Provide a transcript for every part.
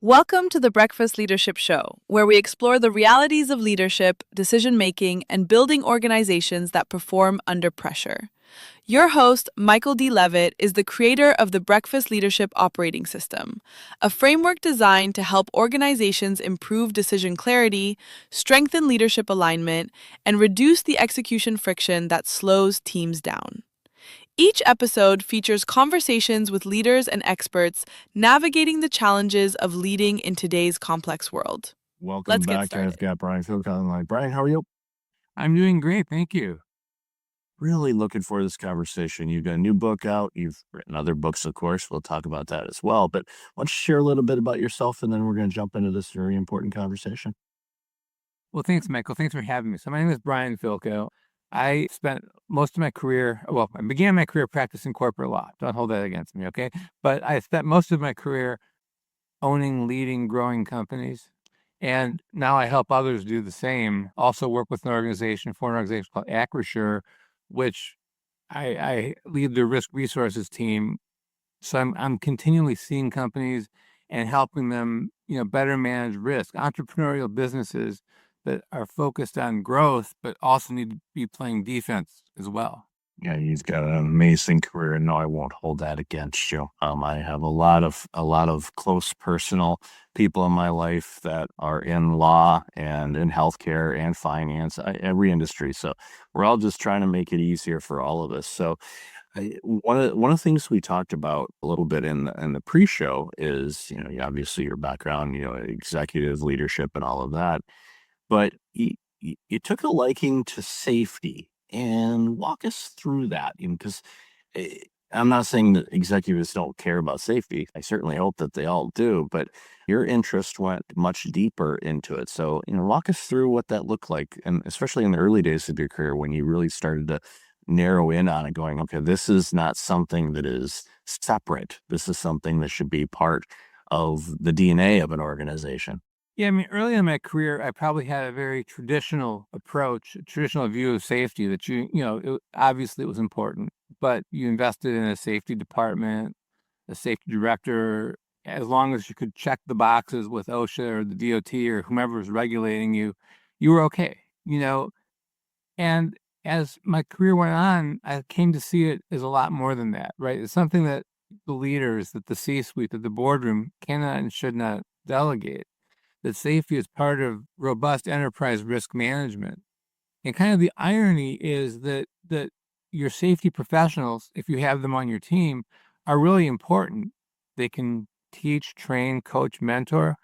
Welcome to the Breakfast Leadership Show, where we explore the realities of leadership, decision making, and building organizations that perform under pressure. Your host, Michael D. Levitt, is the creator of the Breakfast Leadership Operating System, a framework designed to help organizations improve decision clarity, strengthen leadership alignment, and reduce the execution friction that slows teams down. Each episode features conversations with leaders and experts navigating the challenges of leading in today's complex world. Welcome Let's get back. I've started. got Brian Fielkow on the line. Brian, how are you? I'm doing great, thank you. Really looking for this conversation. You've got a new book out. You've written other books, of course. We'll talk about that as well. But why don't you share a little bit about yourself, and then we're going to jump into this very important conversation. Well, thanks, Michael. Thanks for having me. So my name is Brian Fielkow. I spent most of my career, I began my career practicing corporate law. Don't hold that against me, okay? But I spent most of my career owning, leading, growing companies. And now I help others do the same. Also work with an organization, foreign organization called Acrisure, which I lead the risk resources team. So I'm continually seeing companies and helping them, better manage risk, entrepreneurial businesses that are focused on growth, but also need to be playing defense as well. Yeah, he's got an amazing career, and no, I won't hold that against you. I have a lot of close personal people in my life that are in law and in healthcare and finance, every industry. So we're all just trying to make it easier for all of us. So one of the things we talked about a little bit in the pre-show is, obviously your background, executive leadership and all of that, but you took a liking to safety. And walk us through that, because I'm not saying that executives don't care about safety. I certainly hope that they all do, but your interest went much deeper into it. So, walk us through what that looked like, and especially in the early days of your career when you really started to narrow in on it, going, okay, this is not something that is separate. This is something that should be part of the DNA of an organization. Yeah, I mean, early in my career, I probably had a very traditional approach, a traditional view of safety that obviously it was important, but you invested in a safety department, a safety director, as long as you could check the boxes with OSHA or the DOT or whomever was regulating you, you were okay, And as my career went on, I came to see it as a lot more than that, right? It's something that the leaders, that the C-suite, that the boardroom cannot and should not delegate. That safety is part of robust enterprise risk management. And kind of the irony is that your safety professionals, if you have them on your team, are really important. They can teach, train, coach, mentor,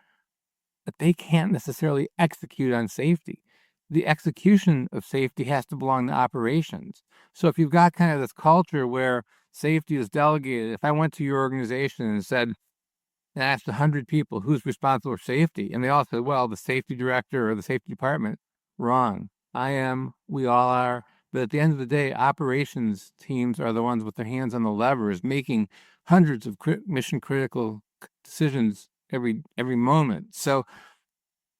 but they can't necessarily execute on safety. The execution of safety has to belong to operations. So if you've got kind of this culture where safety is delegated, if I went to your organization and said, and asked 100 people who's responsible for safety, and they all said, well, the safety director or the safety department. Wrong. I am, we all are. But at the end of the day, operations teams are the ones with their hands on the levers, making hundreds of mission critical decisions every moment. So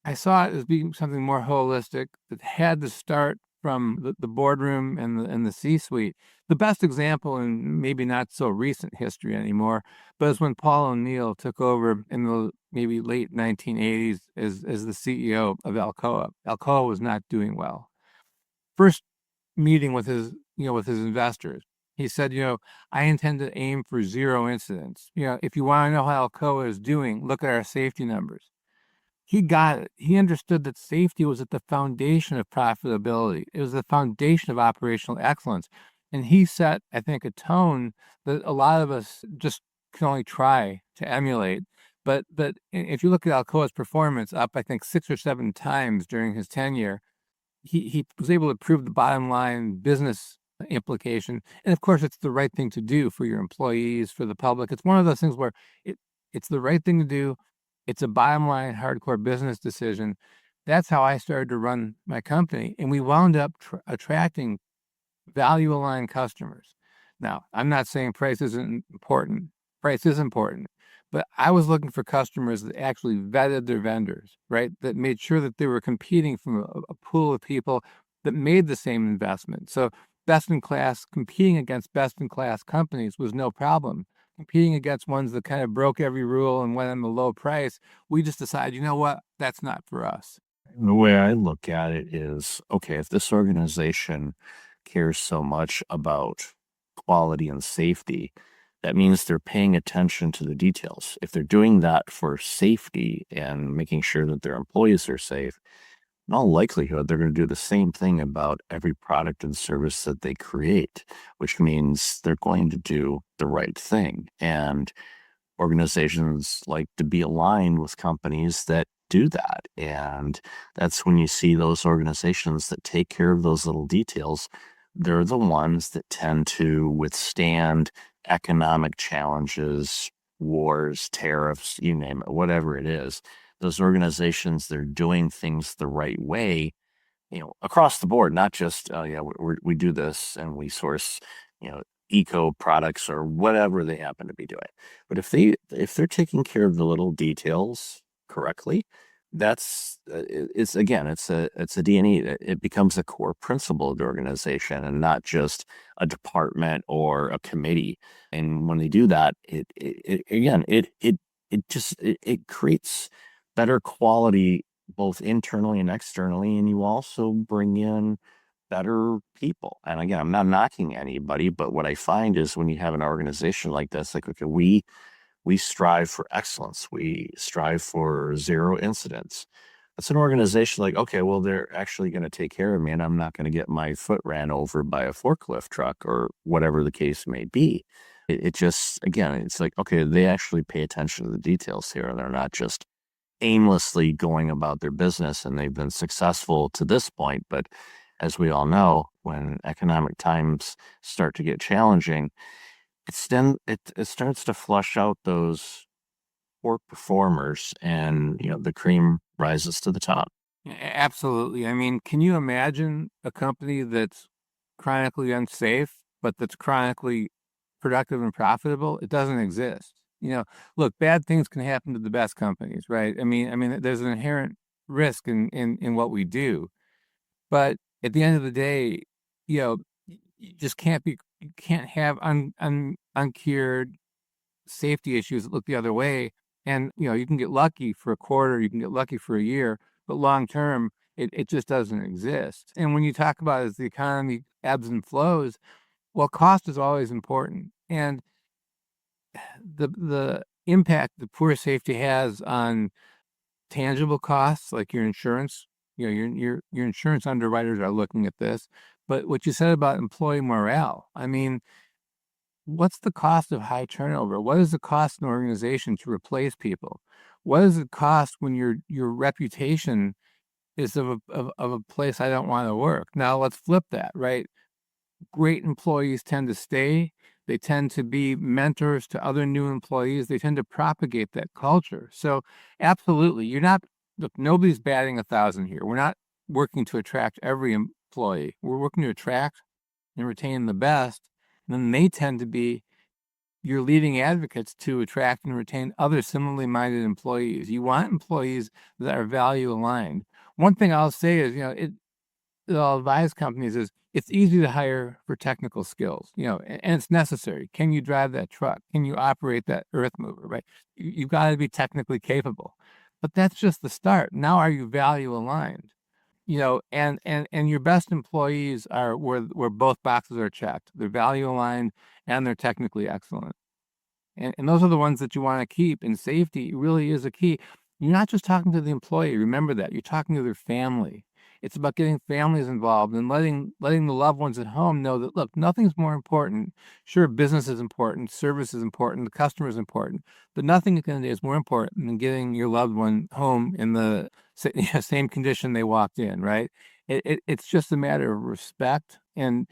I saw it as being something more holistic that had to start from the boardroom and the C-suite. The best example, in maybe not so recent history anymore, but is when Paul O'Neill took over in the maybe late 1980s as the CEO of Alcoa. Alcoa was not doing well. First meeting with his investors, he said, I intend to aim for 0 incidents. If you want to know how Alcoa is doing, look at our safety numbers. He got it. He understood that safety was at the foundation of profitability. It was the foundation of operational excellence. And he set, I think, a tone that a lot of us just can only try to emulate. But if you look at Alcoa's performance, up, I think, 6 or 7 times during his tenure, he was able to prove the bottom line business implication. And of course, it's the right thing to do for your employees, for the public. It's one of those things where it's the right thing to do. It's a bottom line, hardcore business decision. That's how I started to run my company. And we wound up attracting value aligned customers. Now, I'm not saying price isn't important. Price is important. But I was looking for customers that actually vetted their vendors, right? That made sure that they were competing from a pool of people that made the same investment. So best in class, competing against best in class companies was no problem. competing against ones that kind of broke every rule and went on the low price, we just decided, you know what, that's not for us. The way I look at it is, okay, if this organization cares so much about quality and safety, that means they're paying attention to the details. If they're doing that for safety and making sure that their employees are safe, in all likelihood, they're going to do the same thing about every product and service that they create, which means they're going to do the right thing. And organizations like to be aligned with companies that do that. And that's when you see those organizations that take care of those little details. They're the ones that tend to withstand economic challenges, wars, tariffs, you name it, whatever it is. Those organizations, they're doing things the right way, across the board, not just, yeah, we do this and we source, eco products or whatever they happen to be doing. But if they're taking care of the little details correctly, that's it's again, it's a DNA. It becomes a core principle of the organization and not just a department or a committee. And when they do that, it creates better quality both internally and externally, and you also bring in better people. And again, I'm not knocking anybody, but what I find is when you have an organization like this, like, okay, we strive for excellence, we strive for zero incidents. That's an organization like, okay, well, they're actually going to take care of me, and I'm not going to get my foot ran over by a forklift truck or whatever the case may be. It just, again, it's like, okay, they actually pay attention to the details here, and they're not just aimlessly going about their business, and they've been successful to this point. But as we all know, when economic times start to get challenging, it starts to flush out those poor performers, and the cream rises to the top. Absolutely. I mean, can you imagine a company that's chronically unsafe, but that's chronically productive and profitable? It doesn't exist. Look, bad things can happen to the best companies, right? I mean, there's an inherent risk in what we do, but at the end of the day, you just you can't have uncured safety issues that look the other way. And, you can get lucky for a quarter, you can get lucky for a year, but long term, it just doesn't exist. And when you talk about as the economy ebbs and flows, well, cost is always important. And the impact that poor safety has on tangible costs, like your insurance, your insurance underwriters are looking at this. But what you said about employee morale, I mean, what's the cost of high turnover? What is the cost in an organization to replace people? What does it cost when your reputation is of a place I don't want to work? Now let's flip that, right? Great employees tend to stay. They tend to be mentors to other new employees. They tend to propagate that culture. So absolutely, look, nobody's batting 1,000 here. We're not working to attract every employee. We're working to attract and retain the best. And then they tend to be your leading advocates to attract and retain other similarly minded employees. You want employees that are value aligned. One thing I'll say is, I'll advise companies is it's easy to hire for technical skills, and it's necessary. Can you drive that truck? Can you operate that earth mover, right? You've got to be technically capable. But that's just the start. Now, are you value aligned? And your best employees are where both boxes are checked. They're value aligned and they're technically excellent. And those are the ones that you want to keep. And safety really is a key. You're not just talking to the employee. Remember that. You're talking to their family. It's about getting families involved and letting the loved ones at home know that, look, nothing's more important. Sure, business is important, service is important, the customer is important, but nothing at the end of the day is more important than getting your loved one home in the same condition they walked in, right? It's just a matter of respect. And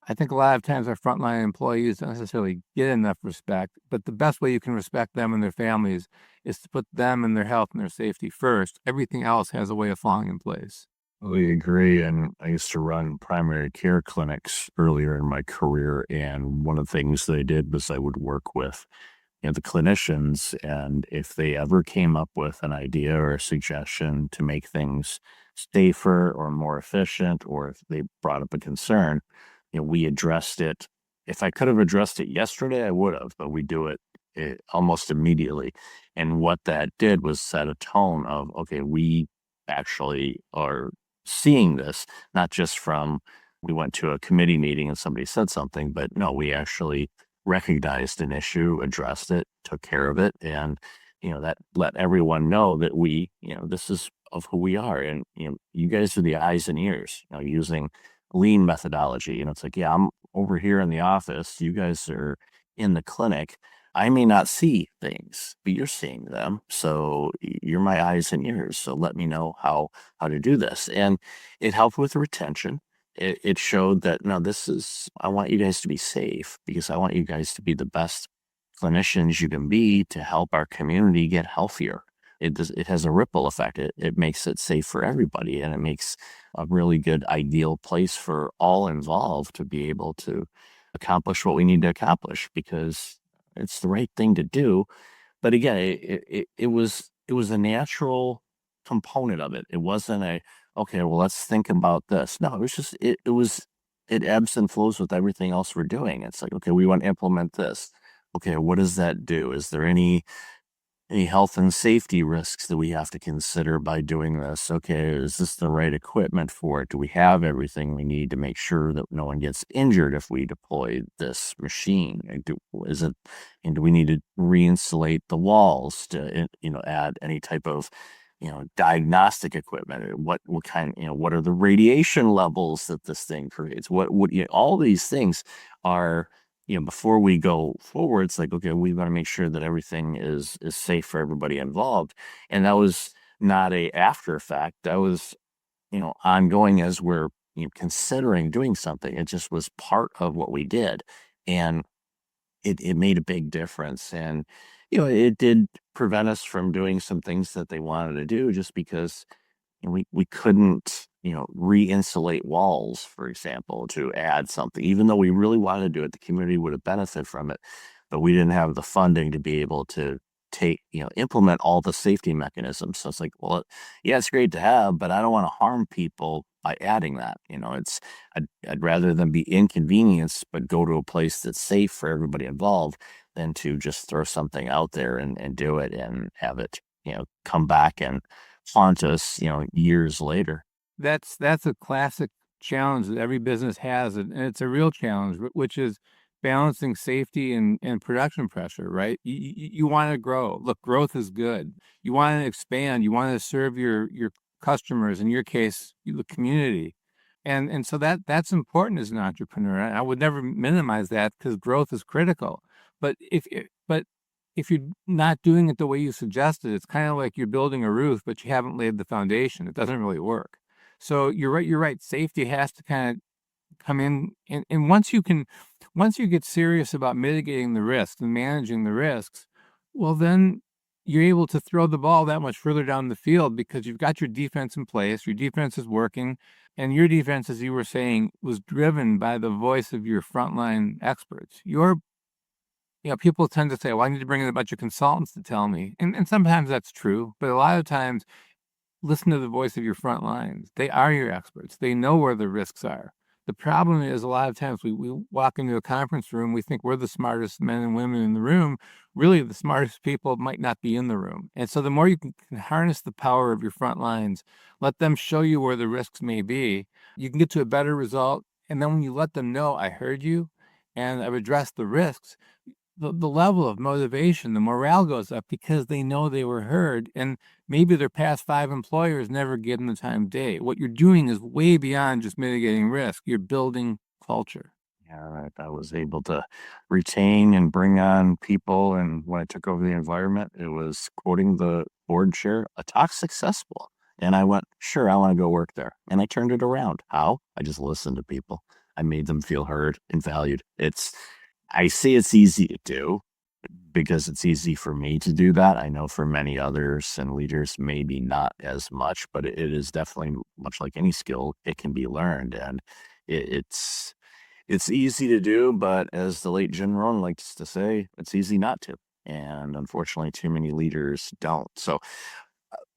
I think a lot of times our frontline employees don't necessarily get enough respect, but the best way you can respect them and their families is to put them and their health and their safety first. Everything else has a way of falling in place. We agree. And I used to run primary care clinics earlier in my career. And one of the things they did was I would work with the clinicians. And if they ever came up with an idea or a suggestion to make things safer or more efficient, or if they brought up a concern, we addressed it. If I could have addressed it yesterday, I would have, but we do it almost immediately. And what that did was set a tone of, okay, we actually are seeing this, not just from we went to a committee meeting and somebody said something, but no, we actually recognized an issue, addressed it, took care of it, and that let everyone know that this is of who we are, and you guys are the eyes and ears. Using lean methodology. It's like, yeah, I'm over here in the office. You guys are in the clinic. I may not see things, but you're seeing them. So you're my eyes and ears. So let me know how to do this. And it helped with retention. It showed that no, I want you guys to be safe because I want you guys to be the best clinicians you can be to help our community get healthier. It has a ripple effect. It makes it safe for everybody, and it makes a really good ideal place for all involved to be able to accomplish what we need to accomplish because it's the right thing to do. But again, it was a natural component of it. It wasn't okay, well, let's think about this. No, it was just it ebbs and flows with everything else we're doing. It's like, okay, we want to implement this. Okay, what does that do? Is there any health and safety risks that we have to consider by doing this? Okay, is this the right equipment for it? Do we have everything we need to make sure that no one gets injured if we deploy this machine? Do we need to re-insulate the walls to, add any type of, diagnostic equipment? What kind, what are the radiation levels that this thing creates? All these things are, before we go forward, it's like, okay, we've got to make sure that everything is safe for everybody involved. And that was not a after effect. That was, ongoing as we're considering doing something. It just was part of what we did. And it made a big difference. And, it did prevent us from doing some things that they wanted to do just because we couldn't, re-insulate walls, for example, to add something, even though we really wanted to do it. The community would have benefited from it, but we didn't have the funding to be able to implement all the safety mechanisms. So it's like, well, yeah, it's great to have, but I don't want to harm people by adding that. I'd rather than be inconvenienced, but go to a place that's safe for everybody involved than to just throw something out there and do it and have it, come back and haunt us, years later. That's a classic challenge that every business has, and it's a real challenge, which is balancing safety and production pressure, right? You want to grow. Look, growth is good. You want to expand. You want to serve your customers, in your case, the community. And so that's important as an entrepreneur. I would never minimize that because growth is critical. But if you're not doing it the way you suggested, it's kind of like you're building a roof, but you haven't laid the foundation. It doesn't really work. So you're right. Safety has to kind of come in. And once you get serious about mitigating the risks and managing the risks, well, then you're able to throw the ball that much further down the field because you've got your defense in place. Your defense is working. And your defense, as you were saying, was driven by the voice of your frontline experts. People tend to say, well, I need to bring in a bunch of consultants to tell me. And sometimes that's true. But a lot of times, listen to the voice of your front lines. They are your experts. They know where the risks are. The problem is a lot of times we walk into a conference room, we think we're the smartest men and women in the room. Really, the smartest people might not be in the room. And so the more you can harness the power of your front lines, let them show you where the risks may be, you can get to a better result. And then when you let them know, I heard you and I've addressed the risks, the level of motivation, the morale goes up because they know they were heard, and maybe their past 5 employers never gave them the time of day. What you're doing is way beyond just mitigating risk. You're building culture. Yeah, right. I was able to retain and bring on people, and when I took over the environment, it was quoting the board chair, a talk successful. And I went, sure, I want to go work there. And I turned it around. How? I just listened to people. I made them feel heard and valued. I see it's easy to do because it's easy for me to do that. I know for many others and leaders, maybe not as much, but it is definitely much like any skill. It can be learned, and it's easy to do. But as the late Jim Rohn likes to say, it's easy not to. And unfortunately, too many leaders don't. So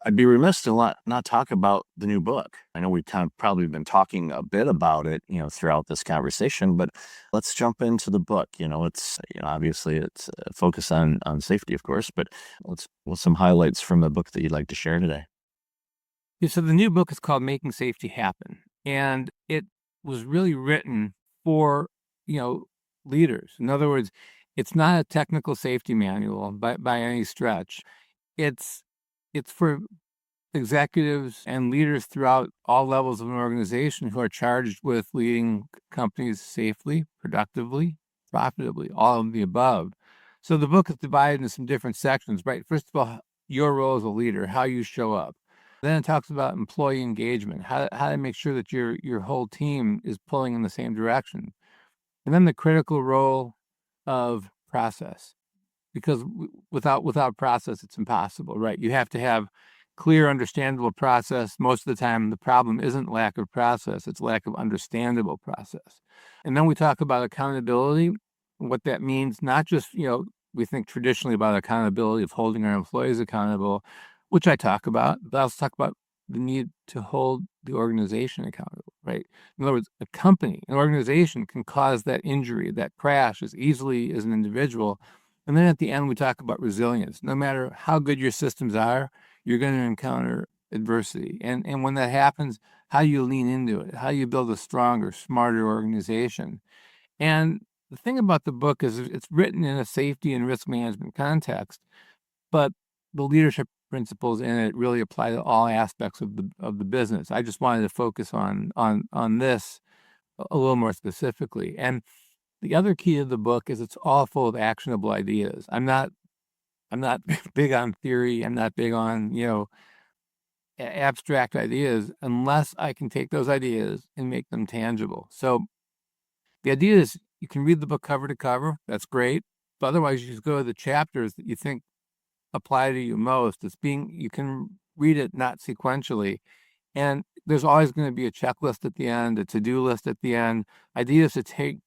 I'd be remiss to not talk about the new book. I know we've kind of probably been talking a bit about it, throughout this conversation, but let's jump into the book. It's, obviously it's focused on safety, of course, but what's some highlights from the book that you'd like to share today? Yeah, so the new book is called Making Safety Happen, and it was really written for, leaders. In other words, it's not a technical safety manual by any stretch. It's for executives and leaders throughout all levels of an organization who are charged with leading companies safely, productively, profitably, all of the above. So the book is divided into some different sections, right? First of all, your role as a leader, how you show up. Then it talks about employee engagement, how to make sure that your whole team is pulling in the same direction. And then the critical role of process, because without process, it's impossible, right? You have to have clear, understandable process. Most of the time, the problem isn't lack of process, it's lack of understandable process. And then we talk about accountability, what that means, not just, we think traditionally about accountability of holding our employees accountable, which I talk about, but I also talk about the need to hold the organization accountable, right? In other words, a company, an organization can cause that injury, that crash as easily as an individual. And then at the end, we talk about resilience. No matter how good your systems are, you're going to encounter adversity. And when that happens, how do you lean into it? How do you build a stronger, smarter organization? And the thing about the book is it's written in a safety and risk management context, but the leadership principles in it really apply to all aspects of the business. I just wanted to focus on this a little more specifically. And the other key of the book is it's all full of actionable ideas. I'm not big on theory. I'm not big on, abstract ideas unless I can take those ideas and make them tangible. So the idea is you can read the book cover to cover. That's great. But otherwise, you just go to the chapters that you think apply to you most. You can read it not sequentially. And there's always going to be a checklist at the end, a to-do list at the end, ideas to take,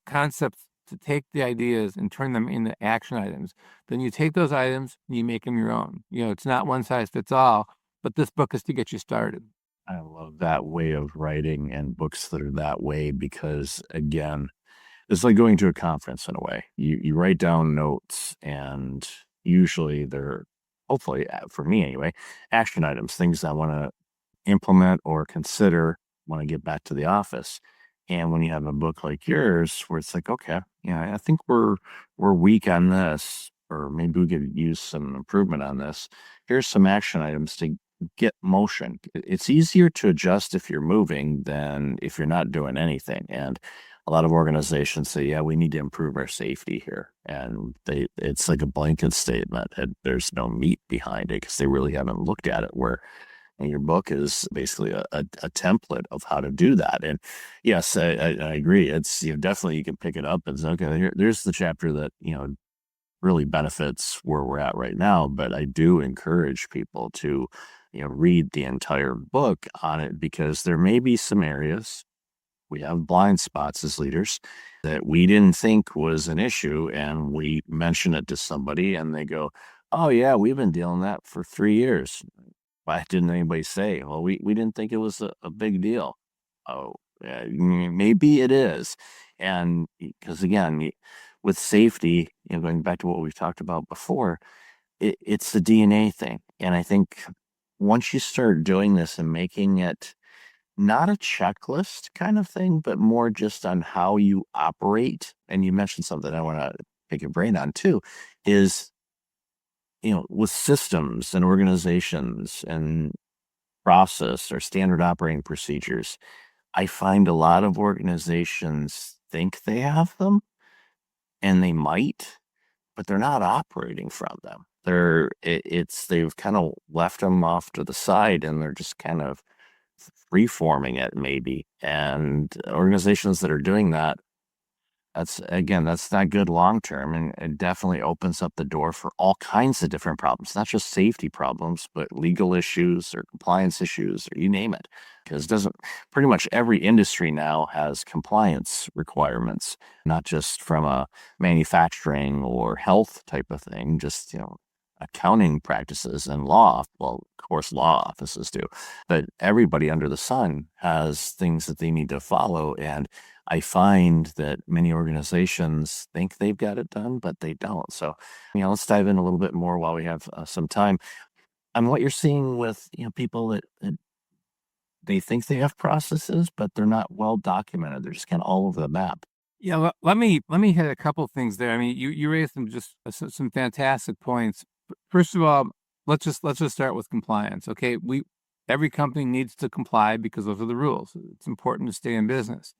concepts to take the ideas and turn them into action items. Then you take those items and you make them your own. It's not one size fits all, but this book is to get you started. I love that way of writing and books that are that way because, again, it's like going to a conference in a way. You write down notes, and usually they're, hopefully, for me anyway, action items, things I want to implement or consider when I get back to the office. And when you have a book like yours, where it's like, okay, I think we're weak on this, or maybe we could use some improvement on this. Here's some action items to get motion. It's easier to adjust if you're moving than if you're not doing anything. And a lot of organizations say, yeah, we need to improve our safety here. And it's like a blanket statement, and there's no meat behind it because they really haven't looked at it, where and your book is basically a template of how to do that. And yes, I agree. It's definitely you can pick it up and say, okay, there's the chapter that really benefits where we're at right now. But I do encourage people to read the entire book on it, because there may be some areas we have blind spots as leaders that we didn't think was an issue, and we mention it to somebody and they go, oh yeah, we've been dealing with that for 3 years. Why didn't anybody say? Well, we didn't think it was a big deal. Oh, yeah, maybe it is. And because again, with safety, going back to what we've talked about before, it's the DNA thing. And I think once you start doing this and making it not a checklist kind of thing, but more just on how you operate, and you mentioned something I want to pick your brain on too, is with systems and organizations and process or standard operating procedures, I find a lot of organizations think they have them, and they might, but they're not operating from them. They've kind of left them off to the side, and they're just kind of reforming it maybe. And organizations that are doing that, that's not good long term, and it definitely opens up the door for all kinds of different problems, not just safety problems, but legal issues or compliance issues, or you name it. Because pretty much every industry now has compliance requirements, not just from a manufacturing or health type of thing, just accounting practices and law. Well, of course, law offices do, but everybody under the sun has things that they need to follow. And I find that many organizations think they've got it done, but they don't. So, let's dive in a little bit more while we have some time on what you're seeing with, people that they think they have processes, but they're not well documented. They're just kind of all over the map. Yeah, let me hit a couple things there. I mean, you raised some fantastic points. First of all, let's just start with compliance. Okay, every company needs to comply because those are the rules. It's important to stay in business.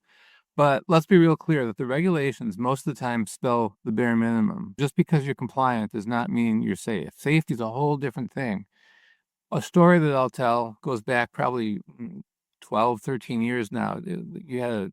But let's be real clear that the regulations most of the time spell the bare minimum. Just because you're compliant does not mean you're safe. Safety is a whole different thing. A story that I'll tell goes back probably 12, 13 years now. You had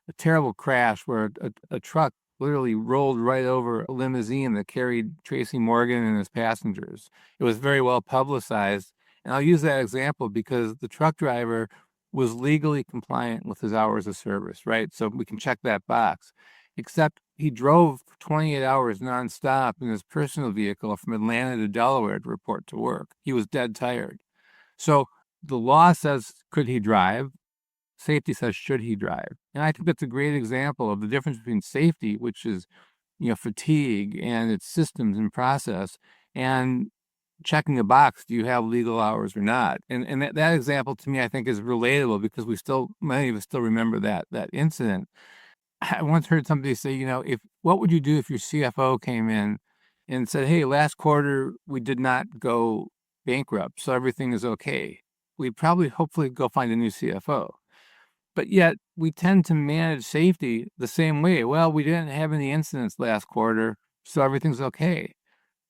a terrible crash where a truck literally rolled right over a limousine that carried Tracy Morgan and his passengers. It was very well publicized. And I'll use that example because the truck driver was legally compliant with his hours of service, right? So we can check that box. Except he drove for 28 hours nonstop in his personal vehicle from Atlanta to Delaware to report to work. He was dead tired. So the law says, could he drive? Safety says, should he drive? And I think that's a great example of the difference between safety, which is, fatigue and its systems and process, and checking a box, do you have legal hours or not? And that example to me, I think, is relatable because many of us still remember that incident. I once heard somebody say, what would you do if your CFO came in and said, hey, last quarter we did not go bankrupt, so everything is okay? We'd probably hopefully go find a new CFO. But yet we tend to manage safety the same way. Well, we didn't have any incidents last quarter, so everything's okay.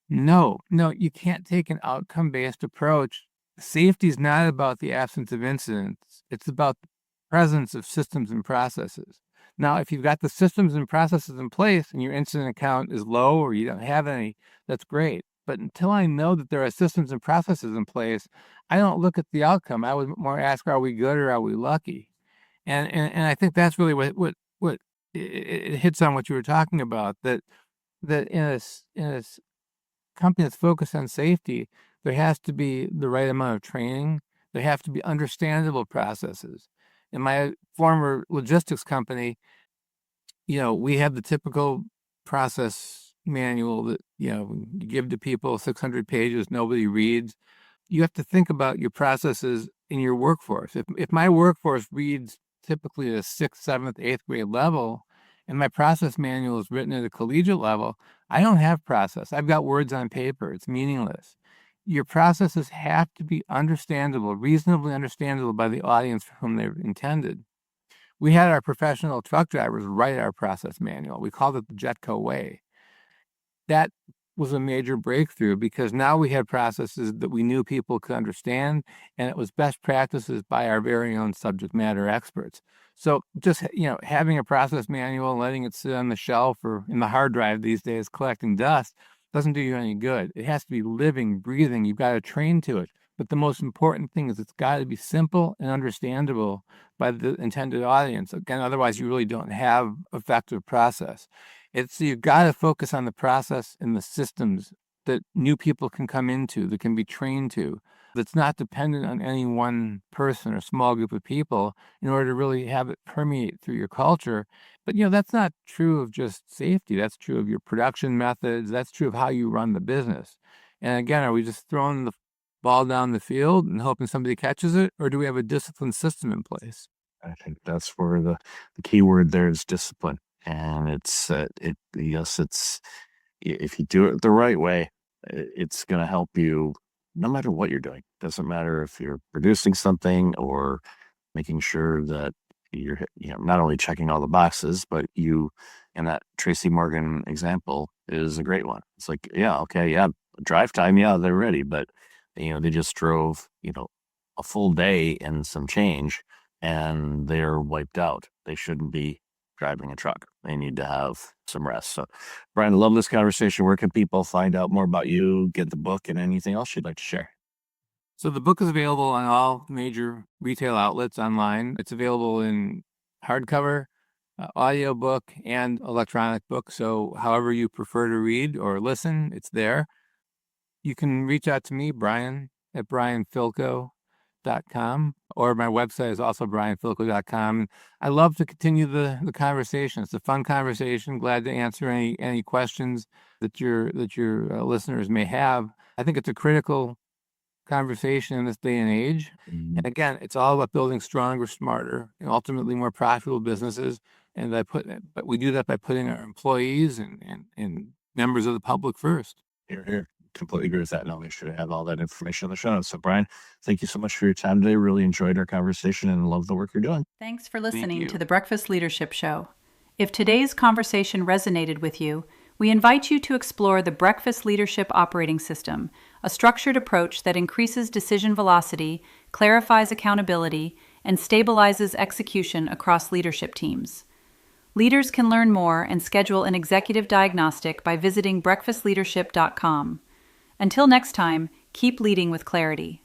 No, you can't take an outcome-based approach. Safety is not about the absence of incidents. It's about the presence of systems and processes. Now, if you've got the systems and processes in place and your incident count is low or you don't have any, that's great. But until I know that there are systems and processes in place, I don't look at the outcome. I would more ask, are we good or are we lucky? And I think that's really what it hits on what you were talking about, that in a company that's focused on safety, there has to be the right amount of training. There have to be understandable processes. In my former logistics company, we have the typical process manual that, you give to people 600 pages, nobody reads. You have to think about your processes in your workforce. If my workforce reads typically at a 6th, 7th, 8th grade level, and my process manual is written at a collegiate level, I don't have process. I've got words on paper. It's meaningless. Your processes have to be understandable, reasonably understandable by the audience for whom they're intended. We had our professional truck drivers write our process manual. We called it the Jetco way. That was a major breakthrough because now we had processes that we knew people could understand, and it was best practices by our very own subject matter experts. So just, having a process manual and letting it sit on the shelf or in the hard drive these days collecting dust doesn't do you any good. It has to be living, breathing. You've got to train to it. But the most important thing is it's got to be simple and understandable by the intended audience. Again, otherwise you really don't have effective process. You've got to focus on the process and the systems that new people can come into, that can be trained to, that's not dependent on any one person or small group of people in order to really have it permeate through your culture. But, that's not true of just safety. That's true of your production methods. That's true of how you run the business. And again, are we just throwing the ball down the field and hoping somebody catches it, or do we have a disciplined system in place? I think that's where the key word there is discipline. And it's if you do it the right way, it's going to help you no matter what you're doing. Doesn't matter if you're producing something or making sure that you're, not only checking all the boxes, but and that Tracy Morgan example is a great one. It's like, yeah, okay, yeah, drive time, yeah, they're ready, but they just drove, a full day and some change, and they're wiped out. They shouldn't be driving a truck. They need to have some rest. So, Brian, I love this conversation. Where can people find out more about you, get the book, and anything else you'd like to share? So the book is available on all major retail outlets online. It's available in hardcover, audiobook, and electronic book. So however you prefer to read or listen, it's there. You can reach out to me, Brian, at brianfielkow.com, or my website is also brianfielkow.com. I love to continue the conversation. It's a fun conversation. Glad to answer any questions that your listeners may have. I think it's a critical conversation in this day and age. And again, it's all about building stronger, smarter, and ultimately more profitable businesses. And but we do that by putting our employees and members of the public first. Here, here. Completely agree with that. And I'll make sure to have all that information in the show notes. So, Brian, thank you so much for your time today. Really enjoyed our conversation and love the work you're doing. Thanks for listening you. to the Breakfast Leadership Show. If today's conversation resonated with you, we invite you to explore the Breakfast Leadership Operating System, a structured approach that increases decision velocity, clarifies accountability, and stabilizes execution across leadership teams. Leaders can learn more and schedule an executive diagnostic by visiting breakfastleadership.com. Until next time, keep leading with clarity.